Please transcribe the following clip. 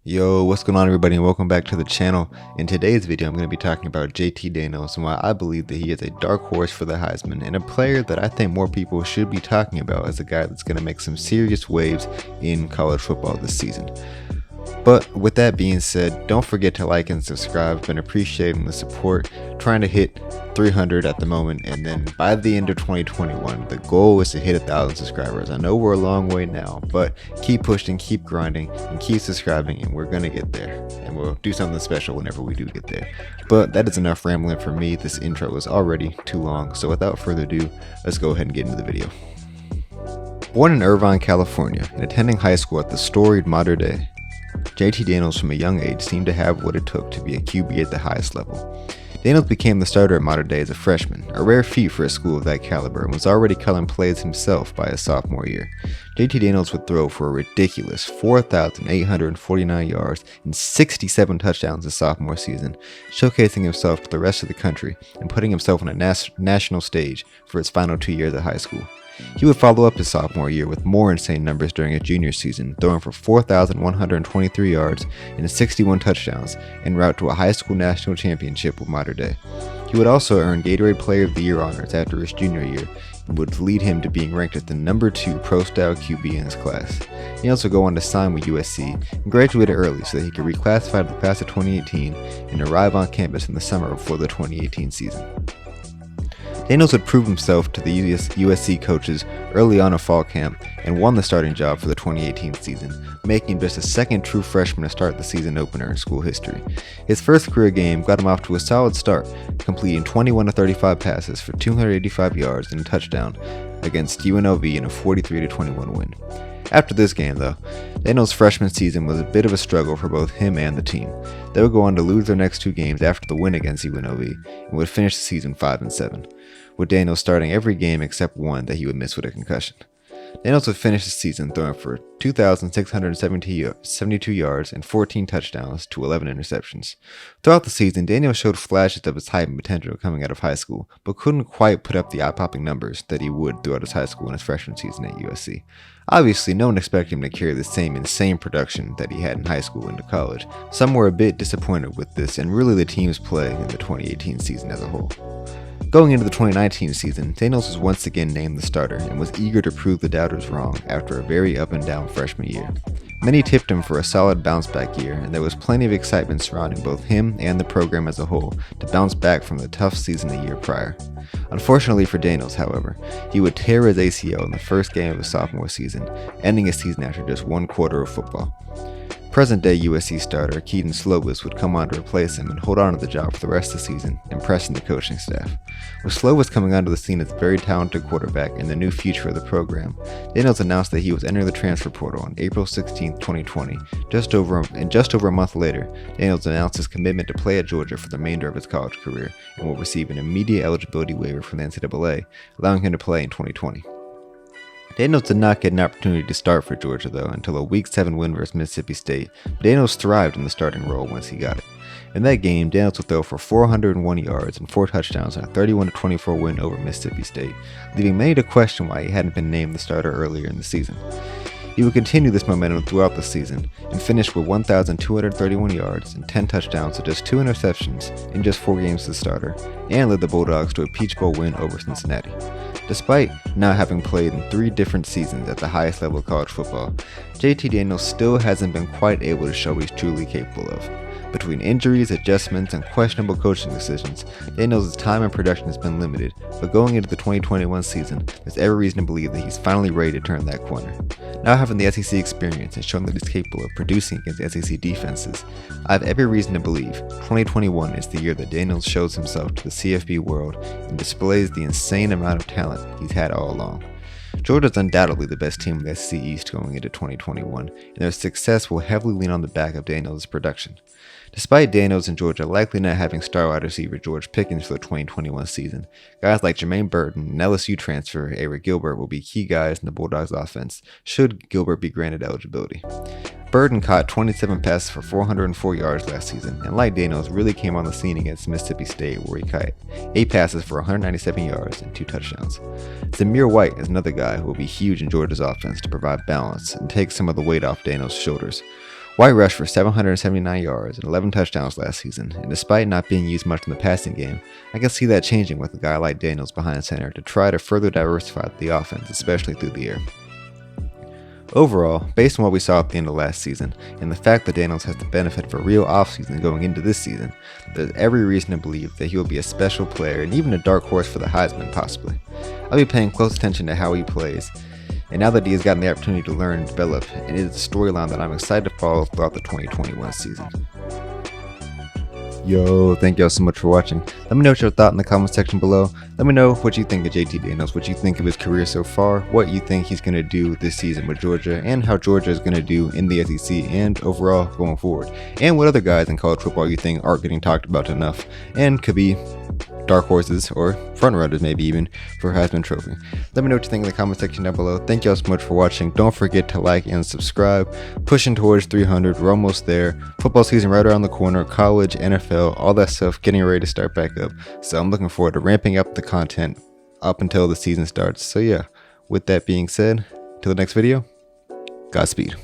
Yo, what's going on everybody, and welcome back to the channel. In today's video, I'm going to be talking about JT Daniels and why I believe that he is a dark horse for the Heisman and a player that I think more people should be talking about as a guy that's going to make some serious waves in college football this season. But with that being said, don't forget to like and subscribe. I've been appreciating the support, trying to hit 300 at the moment, and then by the end of 2021, the goal is to hit 1,000 subscribers. I know we're a long way now, but keep pushing, keep grinding, and keep subscribing, and we're gonna get there. And we'll do something special whenever we do get there. But that is enough rambling for me. This intro is already too long, so without further ado, let's go ahead and get into the video. Born in Irvine, California, and attending high school at the storied Mater Dei, JT Daniels from a young age seemed to have what it took to be a QB at the highest level. Daniels became the starter at Mater Dei as a freshman, a rare feat for a school of that caliber, and was already calling plays himself by his sophomore year. JT Daniels would throw for a ridiculous 4,849 yards and 67 touchdowns his sophomore season, showcasing himself to the rest of the country and putting himself on a national stage for his final 2 years at high school. He would follow up his sophomore year with more insane numbers during his junior season, throwing for 4,123 yards and 61 touchdowns en route to a high school national championship with Mater Dei. He would also earn Gatorade Player of the Year honors after his junior year, and would lead him to being ranked as the number 2 pro-style QB in his class. He also go on to sign with USC and graduated early so that he could reclassify to the class of 2018 and arrive on campus in the summer before the 2018 season. Daniels would prove himself to the USC coaches early on in fall camp and won the starting job for the 2018 season, making him just the second true freshman to start the season opener in school history. His first career game got him off to a solid start, completing 21 of 35 passes for 285 yards and a touchdown against UNLV in a 43-21 win. After this game, though, Daniels' freshman season was a bit of a struggle for both him and the team. They would go on to lose their next 2 games after the win against UNLV and would finish the season 5-7, with Daniels starting every game except one that he would miss with a concussion. Daniels would finish the season throwing for 2,672 yards and 14 touchdowns to 11 interceptions. Throughout the season, Daniels showed flashes of his height and potential coming out of high school, but couldn't quite put up the eye-popping numbers that he would throughout his high school and his freshman season at USC. Obviously, no one expected him to carry the same insane production that he had in high school into college. Some were a bit disappointed with this and really the team's play in the 2018 season as a whole. Going into the 2019 season, Daniels was once again named the starter and was eager to prove the doubters wrong after a very up-and-down freshman year. Many tipped him for a solid bounce-back year, and there was plenty of excitement surrounding both him and the program as a whole to bounce back from the tough season the year prior. Unfortunately for Daniels, however, he would tear his ACL in the first game of his sophomore season, ending his season after just 1 quarter of football. Present-day USC starter Kedon Slovis would come on to replace him and hold on to the job for the rest of the season, impressing the coaching staff. With Slovis coming onto the scene as a very talented quarterback and the new future of the program, Daniels announced that he was entering the transfer portal on April 16, 2020. Just over a month later, Daniels announced his commitment to play at Georgia for the remainder of his college career and will receive an immediate eligibility waiver from the NCAA, allowing him to play in 2020. Daniels did not get an opportunity to start for Georgia, though, until a Week 7 win versus Mississippi State, but Daniels thrived in the starting role once he got it. In that game, Daniels would throw for 401 yards and 4 touchdowns in a 31-24 win over Mississippi State, leaving many to question why he hadn't been named the starter earlier in the season. He would continue this momentum throughout the season and finish with 1,231 yards and 10 touchdowns to just 2 interceptions in just 4 games as the starter, and led the Bulldogs to a Peach Bowl win over Cincinnati. Despite not having played in 3 different seasons at the highest level of college football, JT Daniels still hasn't been quite able to show what he's truly capable of. Between injuries, adjustments, and questionable coaching decisions, Daniels' time and production has been limited, but going into the 2021 season, there's every reason to believe that he's finally ready to turn that corner. Now having the SEC experience and showing that he's capable of producing against SEC defenses, I have every reason to believe 2021 is the year that Daniels shows himself to the CFB world and displays the insane amount of talent he's had all along. Georgia's undoubtedly the best team in the SEC East going into 2021, and their success will heavily lean on the back of Daniels' production. Despite Daniels and Georgia likely not having star wide receiver George Pickens for the 2021 season, guys like Jermaine Burton and LSU transfer Eric Gilbert will be key guys in the Bulldogs offense should Gilbert be granted eligibility. Burton caught 27 passes for 404 yards last season, and like Daniels really came on the scene against Mississippi State where he caught 8 passes for 197 yards and 2 touchdowns. Zamir White is another guy who will be huge in Georgia's offense to provide balance and take some of the weight off Daniels' shoulders. White rushed for 779 yards and 11 touchdowns last season, and despite not being used much in the passing game, I can see that changing with a guy like Daniels behind center to try to further diversify the offense, especially through the air. Overall, based on what we saw at the end of last season, and the fact that Daniels has the benefit of a real offseason going into this season, there's every reason to believe that he will be a special player and even a dark horse for the Heisman possibly. I'll be paying close attention to how he plays, and now that he has gotten the opportunity to learn and develop, it is a storyline that I'm excited to follow throughout the 2021 season. Yo, thank y'all so much for watching. Let me know what your thought in the comment section below. Let me know what you think of JT Daniels, what you think of his career so far, what you think he's going to do this season with Georgia, and how Georgia is going to do in the SEC and overall going forward. And what other guys in college football you think aren't getting talked about enough and could be dark horses or front runners maybe even for Heisman Trophy. Let me know what you think in the comment section down below. Thank y'all so much for watching. Don't forget to like and subscribe. Pushing towards 300. We're almost there. Football season right around the corner. College, NFL, all that stuff getting ready to start back up. So I'm looking forward to ramping up the content up until the season starts. So yeah, with that being said, till the next video, Godspeed.